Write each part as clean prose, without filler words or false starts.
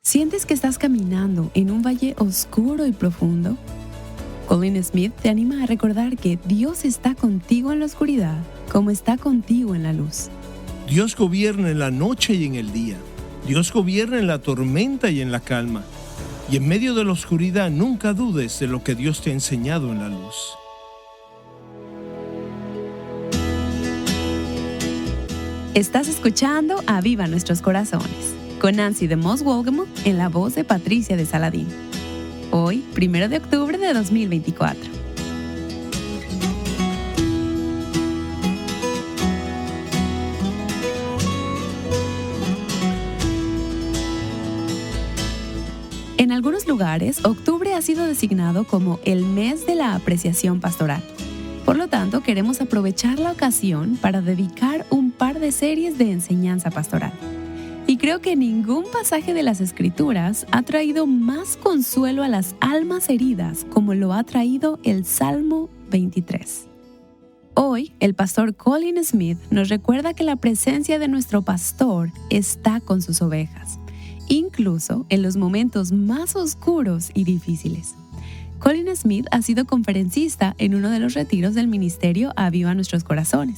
¿Sientes que estás caminando en un valle oscuro y profundo? Colin Smith te anima a recordar que Dios está contigo en la oscuridad, como está contigo en la luz. Dios gobierna en la noche y en el día. Dios gobierna en la tormenta y en la calma. Y en medio de la oscuridad nunca dudes de lo que Dios te ha enseñado en la luz. Estás escuchando Aviva Nuestros Corazones, con Nancy de Moss Wolgemuth en la voz de Patricia de Saladín. Hoy, 1 de octubre de 2024. En algunos lugares, octubre ha sido designado como el mes de la apreciación pastoral. Por lo tanto, queremos aprovechar la ocasión para dedicar un par de series de enseñanza pastoral. Y creo que ningún pasaje de las Escrituras ha traído más consuelo a las almas heridas como lo ha traído el Salmo 23. Hoy, el pastor Colin Smith nos recuerda que la presencia de nuestro pastor está con sus ovejas, incluso en los momentos más oscuros y difíciles. Colin Smith ha sido conferencista en uno de los retiros del ministerio Aviva Nuestros Corazones.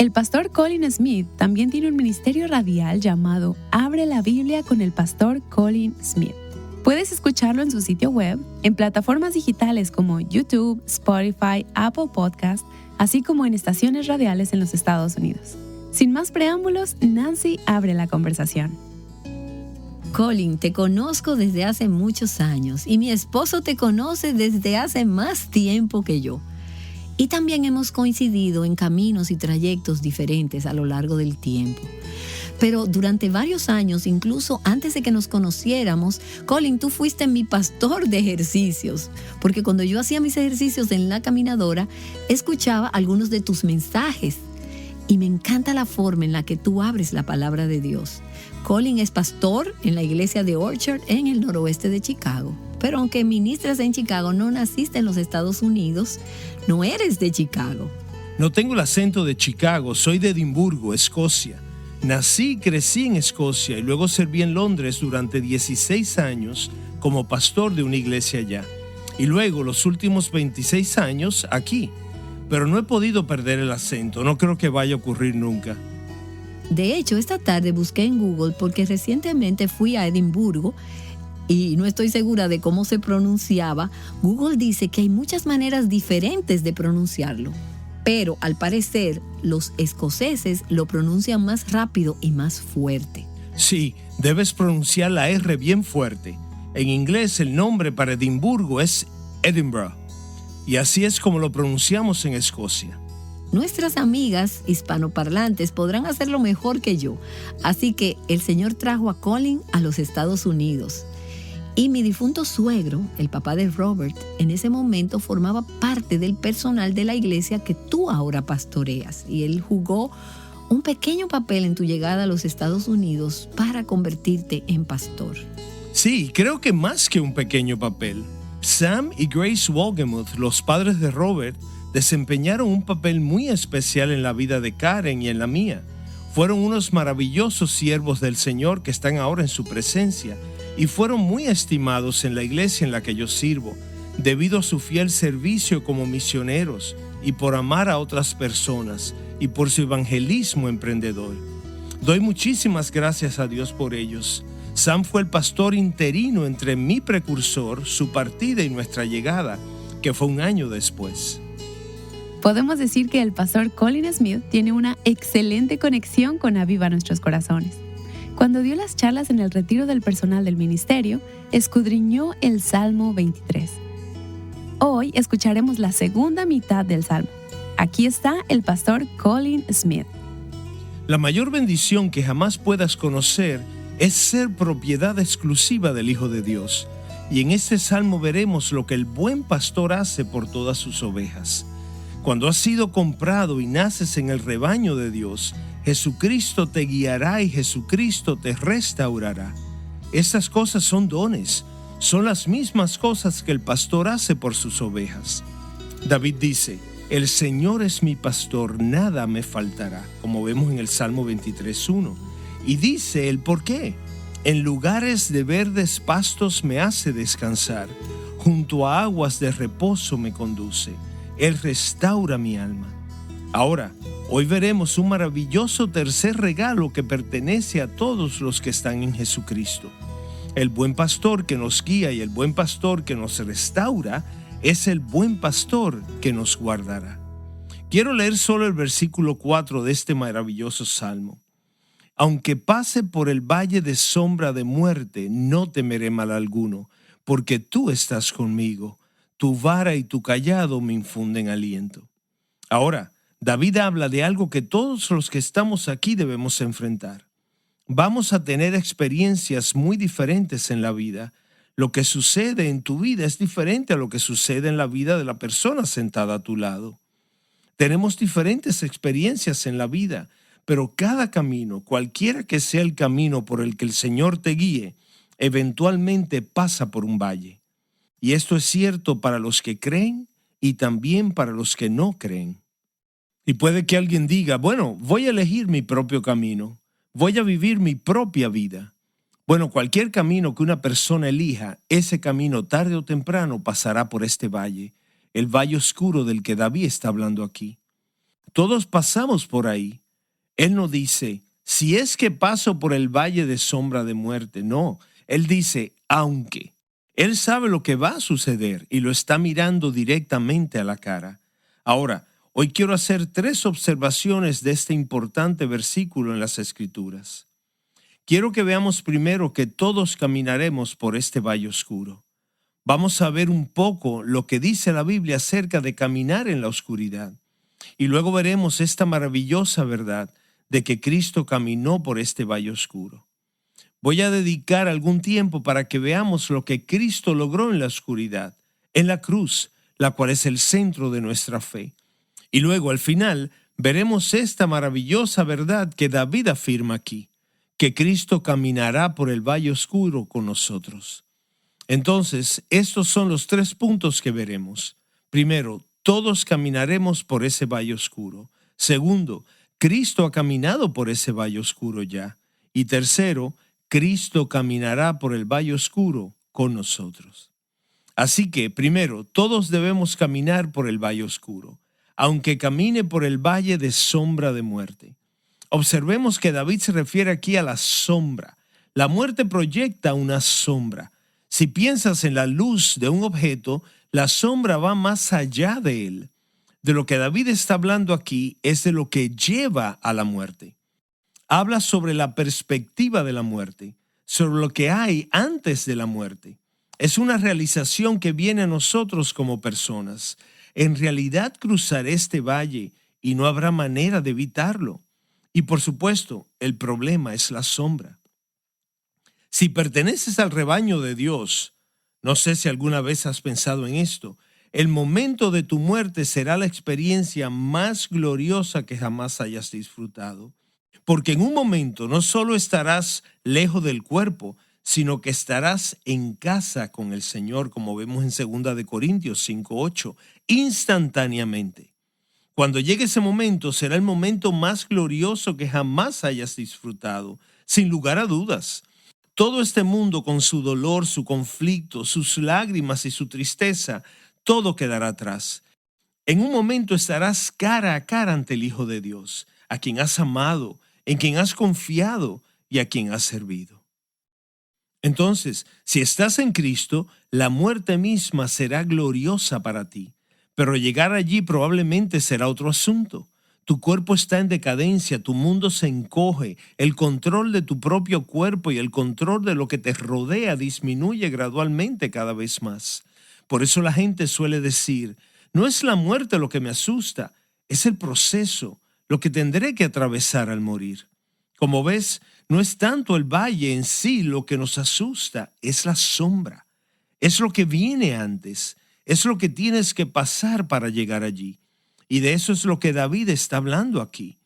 El pastor Colin Smith también tiene un ministerio radial llamado Abre la Biblia con el pastor Colin Smith. Puedes escucharlo en su sitio web, en plataformas digitales como YouTube, Spotify, Apple Podcast, así como en estaciones radiales en los Estados Unidos. Sin más preámbulos, Nancy abre la conversación. Colin, te conozco desde hace muchos años y mi esposo te conoce desde hace más tiempo que yo. Y también hemos coincidido en caminos y trayectos diferentes a lo largo del tiempo. Pero durante varios años, incluso antes de que nos conociéramos, Colin, tú fuiste mi pastor de ejercicios. Porque cuando yo hacía mis ejercicios en la caminadora, escuchaba algunos de tus mensajes. Y me encanta la forma en la que tú abres la palabra de Dios. Colin es pastor en la iglesia de Orchard en el noroeste de Chicago. Pero aunque ministras en Chicago, no naciste en los Estados Unidos, no eres de Chicago. No tengo el acento de Chicago, soy de Edimburgo, Escocia. Nací y crecí en Escocia y luego serví en Londres durante 16 años como pastor de una iglesia allá. Y luego los últimos 26 años aquí. Pero no he podido perder el acento, no creo que vaya a ocurrir nunca. De hecho, esta tarde busqué en Google porque recientemente fui a Edimburgo y no estoy segura de cómo se pronunciaba. Google dice que hay muchas maneras diferentes de pronunciarlo, pero al parecer los escoceses lo pronuncian más rápido y más fuerte. Sí, debes pronunciar la R bien fuerte. En inglés el nombre para Edimburgo es Edinburgh, y así es como lo pronunciamos en Escocia. Nuestras amigas hispanoparlantes podrán hacerlo mejor que yo, así que el Señor trajo a Colin a los Estados Unidos. Y mi difunto suegro, el papá de Robert, en ese momento formaba parte del personal de la iglesia que tú ahora pastoreas. Y él jugó un pequeño papel en tu llegada a los Estados Unidos para convertirte en pastor. Sí, creo que más que un pequeño papel. Sam y Grace Wolgemuth, los padres de Robert, desempeñaron un papel muy especial en la vida de Karen y en la mía. Fueron unos maravillosos siervos del Señor que están ahora en su presencia y fueron muy estimados en la iglesia en la que yo sirvo, debido a su fiel servicio como misioneros y por amar a otras personas y por su evangelismo emprendedor. Doy muchísimas gracias a Dios por ellos. Sam fue el pastor interino entre mi precursor, su partida y nuestra llegada, que fue un año después. Podemos decir que el pastor Colin Smith tiene una excelente conexión con Aviva Nuestros Corazones. Cuando dio las charlas en el retiro del personal del ministerio, escudriñó el Salmo 23. Hoy escucharemos la segunda mitad del Salmo. Aquí está el pastor Colin Smith. La mayor bendición que jamás puedas conocer es ser propiedad exclusiva del Hijo de Dios. Y en este salmo veremos lo que el buen pastor hace por todas sus ovejas. Cuando has sido comprado y naces en el rebaño de Dios, Jesucristo te guiará y Jesucristo te restaurará. Estas cosas son dones, son las mismas cosas que el pastor hace por sus ovejas. David dice, el Señor es mi pastor, nada me faltará, como vemos en el Salmo 23:1. Y dice el por qué. En lugares de verdes pastos me hace descansar. Junto a aguas de reposo me conduce. Él restaura mi alma. Ahora, hoy veremos un maravilloso tercer regalo que pertenece a todos los que están en Jesucristo. El buen pastor que nos guía y el buen pastor que nos restaura es el buen pastor que nos guardará. Quiero leer solo el versículo 4 de este maravilloso salmo. Aunque pase por el valle de sombra de muerte, no temeré mal alguno, porque tú estás conmigo. Tu vara y tu cayado me infunden aliento. Ahora, David habla de algo que todos los que estamos aquí debemos enfrentar. Vamos a tener experiencias muy diferentes en la vida. Lo que sucede en tu vida es diferente a lo que sucede en la vida de la persona sentada a tu lado. Tenemos diferentes experiencias en la vida, pero cada camino, cualquiera que sea el camino por el que el Señor te guíe, eventualmente pasa por un valle. Y esto es cierto para los que creen y también para los que no creen. Y puede que alguien diga, bueno, voy a elegir mi propio camino, voy a vivir mi propia vida. Bueno, cualquier camino que una persona elija, ese camino tarde o temprano pasará por este valle, el valle oscuro del que David está hablando aquí. Todos pasamos por ahí. Él no dice, si es que paso por el valle de sombra de muerte, no. Él dice, aunque. Él sabe lo que va a suceder y lo está mirando directamente a la cara. Ahora, hoy quiero hacer 3 observaciones de este importante versículo en las Escrituras. Quiero que veamos primero que todos caminaremos por este valle oscuro. Vamos a ver un poco lo que dice la Biblia acerca de caminar en la oscuridad. Y luego veremos esta maravillosa verdad de que Cristo caminó por este valle oscuro. Voy a dedicar algún tiempo para que veamos lo que Cristo logró en la oscuridad, en la cruz, la cual es el centro de nuestra fe. Y luego al final veremos esta maravillosa verdad que David afirma aquí, que Cristo caminará por el valle oscuro con nosotros. Entonces, estos son los 3 puntos que veremos. Primero, todos caminaremos por ese valle oscuro. Segundo, Cristo ha caminado por ese valle oscuro ya. Y tercero, Cristo caminará por el valle oscuro con nosotros. Así que, primero, todos debemos caminar por el valle oscuro, aunque camine por el valle de sombra de muerte. Observemos que David se refiere aquí a la sombra. La muerte proyecta una sombra. Si piensas en la luz de un objeto, la sombra va más allá de él. De lo que David está hablando aquí es de lo que lleva a la muerte. Habla sobre la perspectiva de la muerte, sobre lo que hay antes de la muerte. Es una realización que viene a nosotros como personas. En realidad cruzaré este valle y no habrá manera de evitarlo. Y por supuesto, el problema es la sombra. Si perteneces al rebaño de Dios, no sé si alguna vez has pensado en esto, el momento de tu muerte será la experiencia más gloriosa que jamás hayas disfrutado. Porque en un momento no solo estarás lejos del cuerpo, sino que estarás en casa con el Señor, como vemos en 2 de Corintios 5:8, instantáneamente. Cuando llegue ese momento, será el momento más glorioso que jamás hayas disfrutado, sin lugar a dudas. Todo este mundo con su dolor, su conflicto, sus lágrimas y su tristeza, todo quedará atrás. En un momento estarás cara a cara ante el Hijo de Dios, a quien has amado, en quien has confiado y a quien has servido. Entonces, si estás en Cristo, la muerte misma será gloriosa para ti, pero llegar allí probablemente será otro asunto. Tu cuerpo está en decadencia, tu mundo se encoge, el control de tu propio cuerpo y el control de lo que te rodea disminuye gradualmente cada vez más. Por eso la gente suele decir, no es la muerte lo que me asusta, es el proceso, lo que tendré que atravesar al morir. Como ves, no es tanto el valle en sí lo que nos asusta, es la sombra. Es lo que viene antes, es lo que tienes que pasar para llegar allí. Y de eso es lo que David está hablando aquí.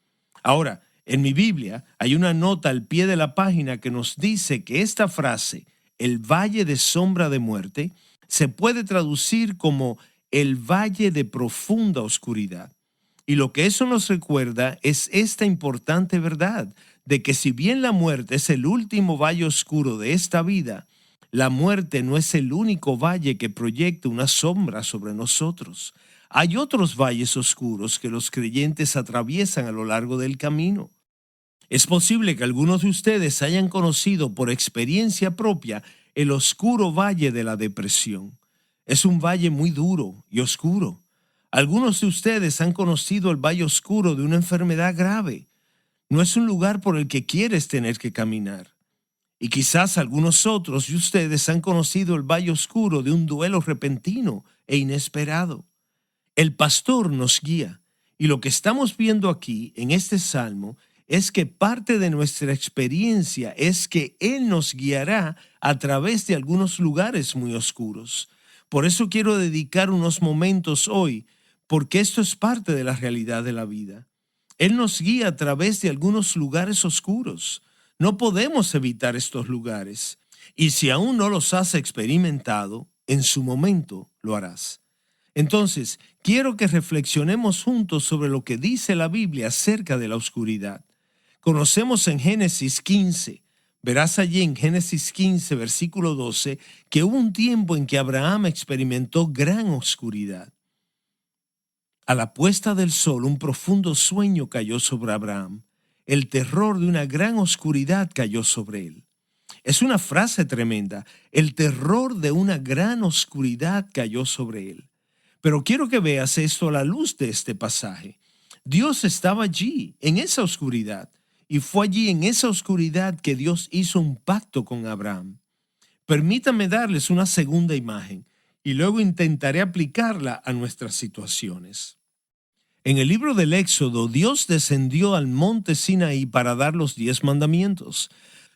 Ahora, en mi Biblia hay una nota al pie de la página que nos dice que esta frase, el valle de sombra de muerte, se puede traducir como el valle de profunda oscuridad. Y lo que eso nos recuerda es esta importante verdad de que si bien la muerte es el último valle oscuro de esta vida, la muerte no es el único valle que proyecta una sombra sobre nosotros. Hay otros valles oscuros que los creyentes atraviesan a lo largo del camino. Es posible que algunos de ustedes hayan conocido por experiencia propia el oscuro valle de la depresión. Es un valle muy duro y oscuro. Algunos de ustedes han conocido el valle oscuro de una enfermedad grave. No es un lugar por el que quieres tener que caminar. Y quizás algunos otros de ustedes han conocido el valle oscuro de un duelo repentino e inesperado. El pastor nos guía, y lo que estamos viendo aquí en este salmo es que parte de nuestra experiencia es que Él nos guiará a través de algunos lugares muy oscuros. Por eso quiero dedicar unos momentos hoy, porque esto es parte de la realidad de la vida. Él nos guía a través de algunos lugares oscuros. No podemos evitar estos lugares. Y si aún no los has experimentado, en su momento lo harás. Entonces, quiero que reflexionemos juntos sobre lo que dice la Biblia acerca de la oscuridad. Conocemos en Génesis 15, verás allí en Génesis 15, versículo 12, que hubo un tiempo en que Abraham experimentó gran oscuridad. A la puesta del sol, un profundo sueño cayó sobre Abraham. El terror de una gran oscuridad cayó sobre él. Es una frase tremenda. El terror de una gran oscuridad cayó sobre él. Pero quiero que veas esto a la luz de este pasaje. Dios estaba allí, en esa oscuridad. Y fue allí en esa oscuridad que Dios hizo un pacto con Abraham. Permítanme darles una segunda imagen y luego intentaré aplicarla a nuestras situaciones. En el libro del Éxodo, Dios descendió al monte Sinaí para dar los 10 mandamientos.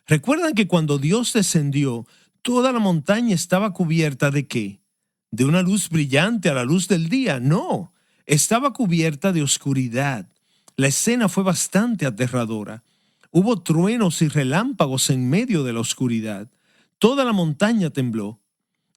¿Recuerdan que cuando Dios descendió, toda la montaña estaba cubierta de qué? ¿De una luz brillante a la luz del día? No, estaba cubierta de oscuridad. La escena fue bastante aterradora. Hubo truenos y relámpagos en medio de la oscuridad. Toda la montaña tembló.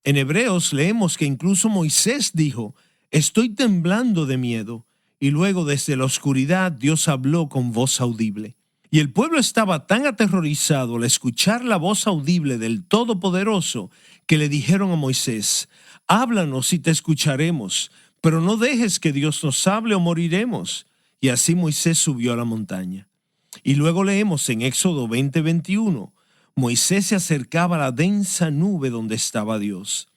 En Hebreos leemos que incluso Moisés dijo, «Estoy temblando de miedo». Y luego desde la oscuridad Dios habló con voz audible. Y el pueblo estaba tan aterrorizado al escuchar la voz audible del Todopoderoso que le dijeron a Moisés, «Háblanos y te escucharemos, pero no dejes que Dios nos hable o moriremos». Y así Moisés subió a la montaña. Y luego leemos en Éxodo 20:21, Moisés se acercaba a la densa nube donde estaba Dios,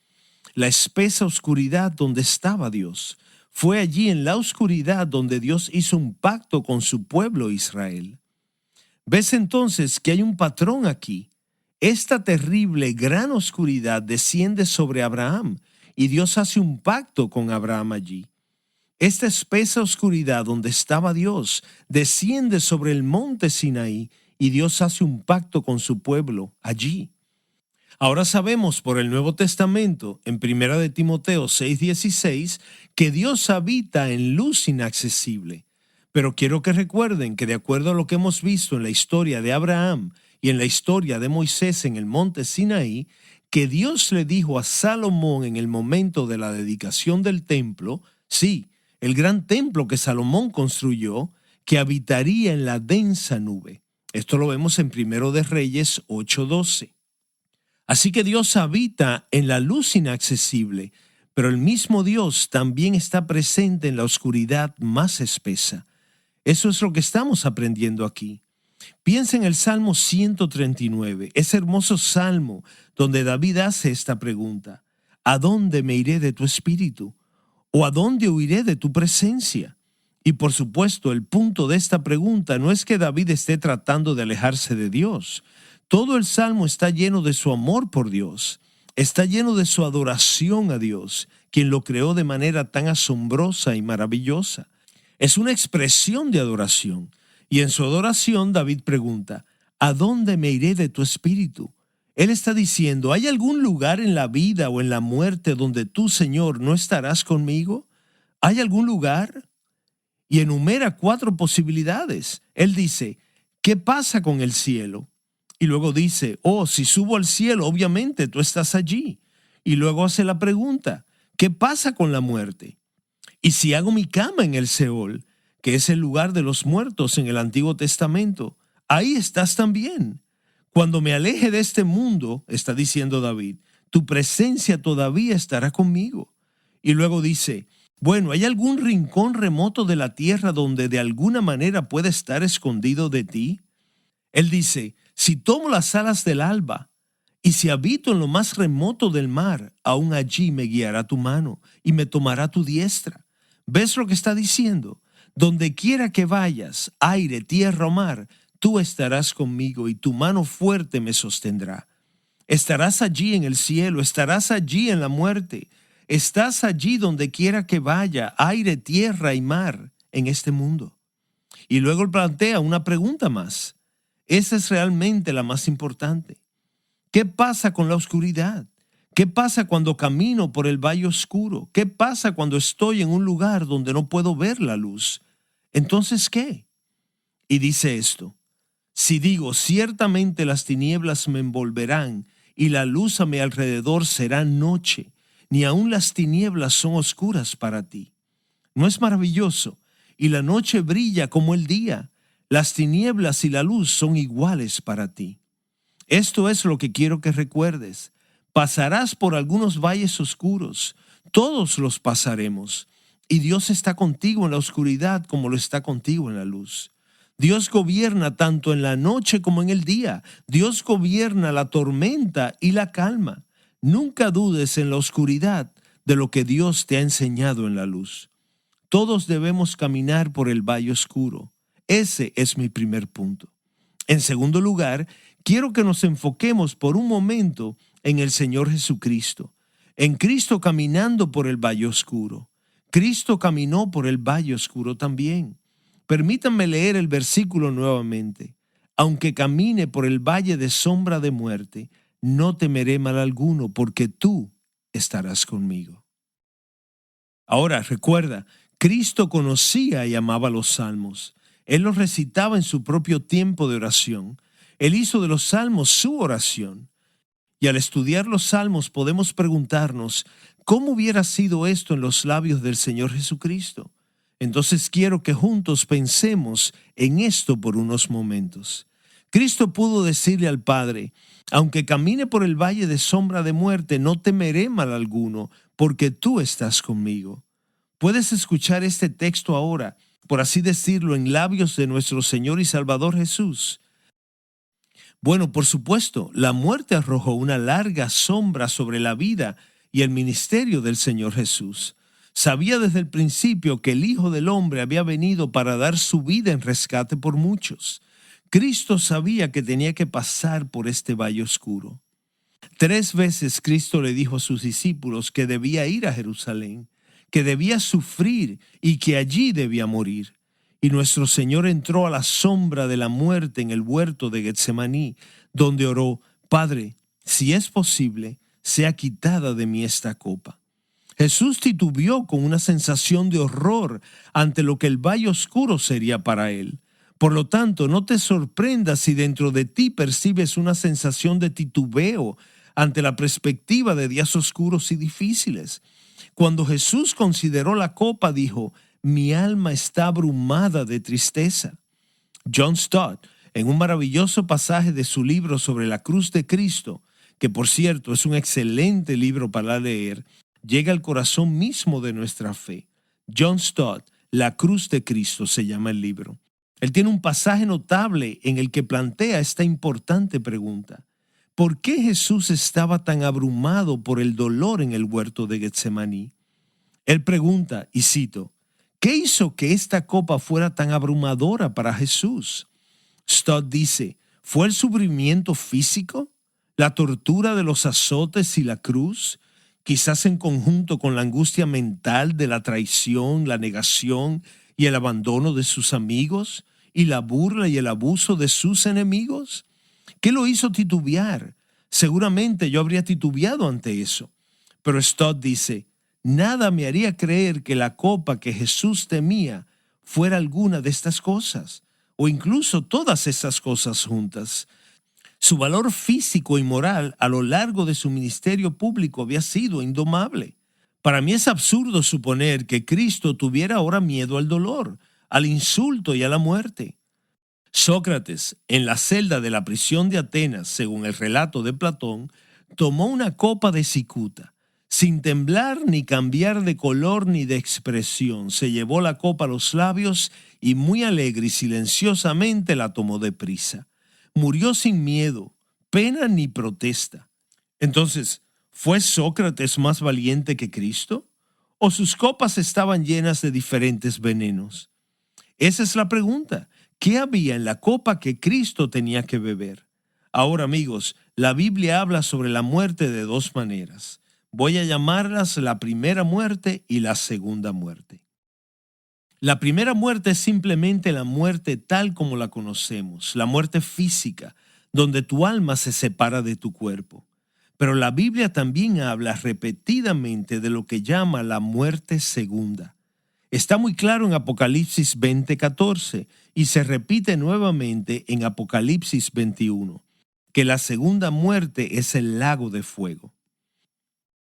la espesa oscuridad donde estaba Dios. Fue allí en la oscuridad donde Dios hizo un pacto con su pueblo Israel. ¿Ves entonces que hay un patrón aquí? Esta terrible gran oscuridad desciende sobre Abraham y Dios hace un pacto con Abraham allí. Esta espesa oscuridad donde estaba Dios desciende sobre el monte Sinaí y Dios hace un pacto con su pueblo allí. Ahora sabemos por el Nuevo Testamento, en 1 de Timoteo 6:16, que Dios habita en luz inaccesible. Pero quiero que recuerden que de acuerdo a lo que hemos visto en la historia de Abraham y en la historia de Moisés en el monte Sinaí, que Dios le dijo a Salomón en el momento de la dedicación del templo, sí, el gran templo que Salomón construyó, que habitaría en la densa nube. Esto lo vemos en 1 de Reyes 8:12. Así que Dios habita en la luz inaccesible, pero el mismo Dios también está presente en la oscuridad más espesa. Eso es lo que estamos aprendiendo aquí. Piensa en el Salmo 139, ese hermoso salmo donde David hace esta pregunta: ¿a dónde me iré de tu espíritu? ¿O a dónde huiré de tu presencia? Y por supuesto, el punto de esta pregunta no es que David esté tratando de alejarse de Dios. Todo el Salmo está lleno de su amor por Dios. Está lleno de su adoración a Dios, quien lo creó de manera tan asombrosa y maravillosa. Es una expresión de adoración. Y en su adoración David pregunta, ¿a dónde me iré de tu espíritu? Él está diciendo, ¿hay algún lugar en la vida o en la muerte donde tú, Señor, no estarás conmigo? ¿Hay algún lugar? Y enumera 4 posibilidades. Él dice, ¿qué pasa con el cielo? Y luego dice, si subo al cielo, obviamente tú estás allí. Y luego hace la pregunta, ¿qué pasa con la muerte? Y si hago mi cama en el Seol, que es el lugar de los muertos en el Antiguo Testamento, ahí estás también. Cuando me aleje de este mundo, está diciendo David, tu presencia todavía estará conmigo. Y luego dice, bueno, ¿hay algún rincón remoto de la tierra donde de alguna manera pueda estar escondido de ti? Él dice, si tomo las alas del alba y si habito en lo más remoto del mar, aún allí me guiará tu mano y me tomará tu diestra. ¿Ves lo que está diciendo? Donde quiera que vayas, aire, tierra o mar, tú estarás conmigo y tu mano fuerte me sostendrá. Estarás allí en el cielo, estarás allí en la muerte, estás allí donde quiera que vaya, aire, tierra y mar en este mundo. Y luego plantea una pregunta más. Esa es realmente la más importante. ¿Qué pasa con la oscuridad? ¿Qué pasa cuando camino por el valle oscuro? ¿Qué pasa cuando estoy en un lugar donde no puedo ver la luz? Entonces, ¿qué? Y dice esto, si digo, ciertamente las tinieblas me envolverán y la luz a mi alrededor será noche, ni aun las tinieblas son oscuras para ti. ¿No es maravilloso? Y la noche brilla como el día. Las tinieblas y la luz son iguales para ti. Esto es lo que quiero que recuerdes. Pasarás por algunos valles oscuros. Todos los pasaremos. Y Dios está contigo en la oscuridad como lo está contigo en la luz. Dios gobierna tanto en la noche como en el día. Dios gobierna la tormenta y la calma. Nunca dudes en la oscuridad de lo que Dios te ha enseñado en la luz. Todos debemos caminar por el valle oscuro. Ese es mi primer punto. En segundo lugar, quiero que nos enfoquemos por un momento en el Señor Jesucristo. En Cristo caminando por el valle oscuro. Cristo caminó por el valle oscuro también. Permítanme leer el versículo nuevamente. Aunque camine por el valle de sombra de muerte, no temeré mal alguno, porque tú estarás conmigo. Ahora, recuerda, Cristo conocía y amaba los salmos. Él los recitaba en su propio tiempo de oración. Él hizo de los salmos su oración. Y al estudiar los salmos podemos preguntarnos, ¿cómo hubiera sido esto en los labios del Señor Jesucristo? Entonces quiero que juntos pensemos en esto por unos momentos. Cristo pudo decirle al Padre, aunque camine por el valle de sombra de muerte, no temeré mal alguno, porque tú estás conmigo. Puedes escuchar este texto ahora, por así decirlo, en labios de nuestro Señor y Salvador Jesús. Bueno, por supuesto, la muerte arrojó una larga sombra sobre la vida y el ministerio del Señor Jesús. Sabía desde el principio que el Hijo del Hombre había venido para dar su vida en rescate por muchos. Cristo sabía que tenía que pasar por este valle oscuro. 3 veces Cristo le dijo a sus discípulos que debía ir a Jerusalén, que debía sufrir y que allí debía morir. Y nuestro Señor entró a la sombra de la muerte en el huerto de Getsemaní, donde oró, Padre, si es posible, sea quitada de mí esta copa. Jesús titubeó con una sensación de horror ante lo que el valle oscuro sería para él. Por lo tanto, no te sorprendas si dentro de ti percibes una sensación de titubeo ante la perspectiva de días oscuros y difíciles. Cuando Jesús consideró la copa, dijo, mi alma está abrumada de tristeza. John Stott, en un maravilloso pasaje de su libro sobre la cruz de Cristo, que por cierto es un excelente libro para leer, llega al corazón mismo de nuestra fe. John Stott, La cruz de Cristo se llama el libro. Él tiene un pasaje notable en el que plantea esta importante pregunta. ¿Por qué Jesús estaba tan abrumado por el dolor en el huerto de Getsemaní? Él pregunta, y cito, ¿qué hizo que esta copa fuera tan abrumadora para Jesús? Stott dice, ¿fue el sufrimiento físico? ¿La tortura de los azotes y la cruz? Quizás en conjunto con la angustia mental de la traición, la negación y el abandono de sus amigos, y la burla y el abuso de sus enemigos. ¿Qué lo hizo titubear? Seguramente yo habría titubeado ante eso. Pero Stott dice, nada me haría creer que la copa que Jesús temía fuera alguna de estas cosas, o incluso todas estas cosas juntas. Su valor físico y moral a lo largo de su ministerio público había sido indomable. Para mí es absurdo suponer que Cristo tuviera ahora miedo al dolor, al insulto y a la muerte. Sócrates, en la celda de la prisión de Atenas, según el relato de Platón, tomó una copa de cicuta. Sin temblar ni cambiar de color ni de expresión, se llevó la copa a los labios y muy alegre y silenciosamente la tomó deprisa. Murió sin miedo, pena ni protesta. Entonces, ¿fue Sócrates más valiente que Cristo? ¿O sus copas estaban llenas de diferentes venenos? Esa es la pregunta. ¿Qué había en la copa que Cristo tenía que beber? Ahora, amigos, la Biblia habla sobre la muerte de dos maneras. Voy a llamarlas la primera muerte y la segunda muerte. La primera muerte es simplemente la muerte tal como la conocemos, la muerte física, donde tu alma se separa de tu cuerpo. Pero la Biblia también habla repetidamente de lo que llama la muerte segunda. Está muy claro en Apocalipsis 20:14 y se repite nuevamente en Apocalipsis 21, que la segunda muerte es el lago de fuego.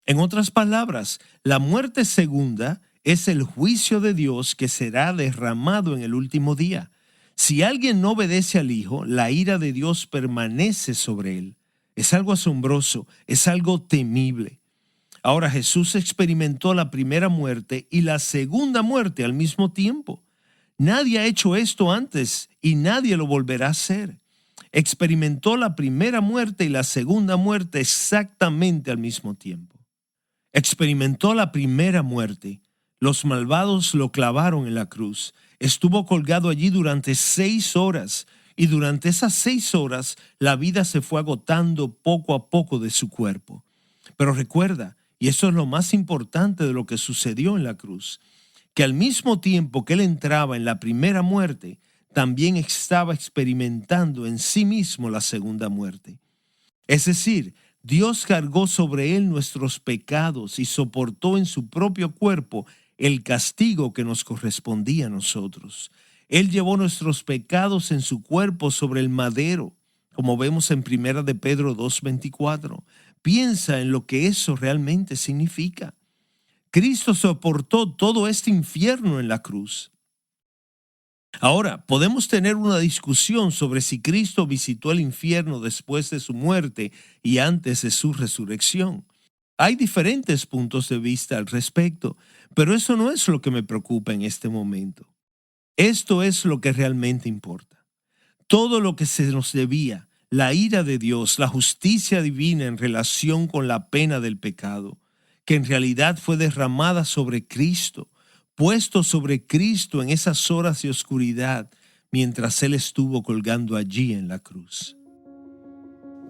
En otras palabras, la muerte segunda es el juicio de Dios que será derramado en el último día. Si alguien no obedece al Hijo, la ira de Dios permanece sobre él. Es algo asombroso, es algo temible. Ahora Jesús experimentó la primera muerte y la segunda muerte al mismo tiempo. Nadie ha hecho esto antes y nadie lo volverá a hacer. Experimentó la primera muerte y la segunda muerte exactamente al mismo tiempo. Experimentó la primera muerte. Los malvados lo clavaron en la cruz. Estuvo colgado allí durante 6 horas y durante esas 6 horas la vida se fue agotando poco a poco de su cuerpo. Pero recuerda, y eso es lo más importante de lo que sucedió en la cruz, que al mismo tiempo que él entraba en la primera muerte, también estaba experimentando en sí mismo la segunda muerte. Es decir, Dios cargó sobre él nuestros pecados y soportó en su propio cuerpo el castigo que nos correspondía a nosotros. Él llevó nuestros pecados en su cuerpo sobre el madero, como vemos en 1 de Pedro 2:24. Piensa en lo que eso realmente significa. Cristo soportó todo este infierno en la cruz. Ahora, podemos tener una discusión sobre si Cristo visitó el infierno después de su muerte y antes de su resurrección. Hay diferentes puntos de vista al respecto, pero eso no es lo que me preocupa en este momento. Esto es lo que realmente importa. Todo lo que se nos debía, la ira de Dios, la justicia divina en relación con la pena del pecado, que en realidad fue derramada sobre Cristo, puesto sobre Cristo en esas horas de oscuridad, mientras Él estuvo colgando allí en la cruz.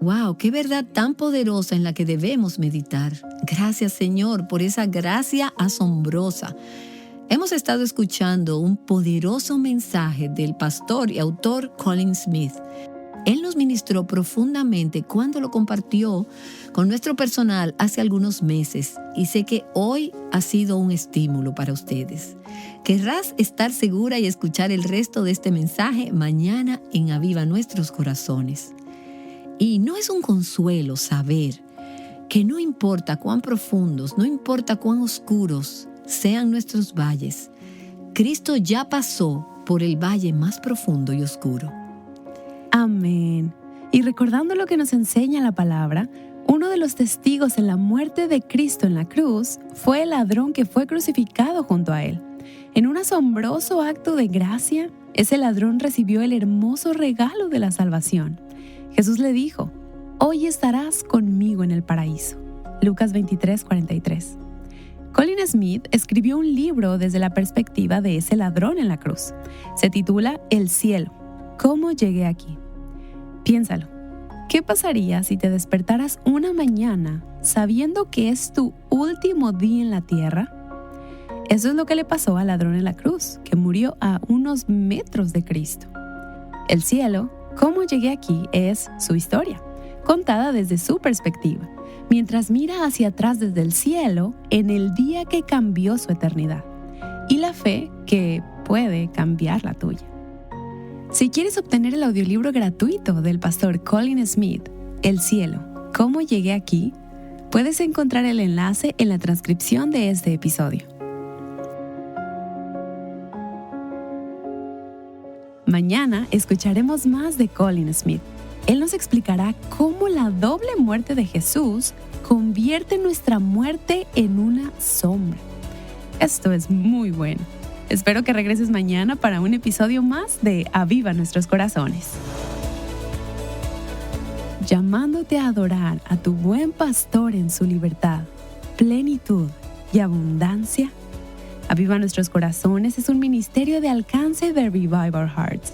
¡Wow! ¡Qué verdad tan poderosa en la que debemos meditar! Gracias, Señor, por esa gracia asombrosa. Hemos estado escuchando un poderoso mensaje del pastor y autor Colin Smith. Él nos ministró profundamente cuando lo compartió con nuestro personal hace algunos meses y sé que hoy ha sido un estímulo para ustedes. Querrás estar segura y escuchar el resto de este mensaje mañana en Aviva Nuestros Corazones. Y no es un consuelo saber que no importa cuán profundos, no importa cuán oscuros sean nuestros valles, Cristo ya pasó por el valle más profundo y oscuro. Amén. Y recordando lo que nos enseña la palabra, uno de los testigos en la muerte de Cristo en la cruz fue el ladrón que fue crucificado junto a él. En un asombroso acto de gracia, ese ladrón recibió el hermoso regalo de la salvación. Jesús le dijo: «Hoy estarás conmigo en el paraíso». Lucas 23:43. Colin Smith escribió un libro desde la perspectiva de ese ladrón en la cruz. Se titula El cielo, ¿cómo llegué aquí? Piénsalo. ¿Qué pasaría si te despertaras una mañana sabiendo que es tu último día en la tierra? Eso es lo que le pasó al ladrón en la cruz, que murió a unos metros de Cristo. El cielo, ¿cómo llegué aquí?, es su historia, contada desde su perspectiva, mientras mira hacia atrás desde el cielo en el día que cambió su eternidad, y la fe que puede cambiar la tuya. Si quieres obtener el audiolibro gratuito del pastor Colin Smith, El cielo, ¿cómo llegué aquí?, puedes encontrar el enlace en la transcripción de este episodio. Mañana escucharemos más de Colin Smith. Él nos explicará cómo la doble muerte de Jesús convierte nuestra muerte en una sombra. Esto es muy bueno. Espero que regreses mañana para un episodio más de Aviva Nuestros Corazones. Llamándote a adorar a tu buen pastor en su libertad, plenitud y abundancia. Aviva Nuestros Corazones es un ministerio de alcance de Revive Our Hearts.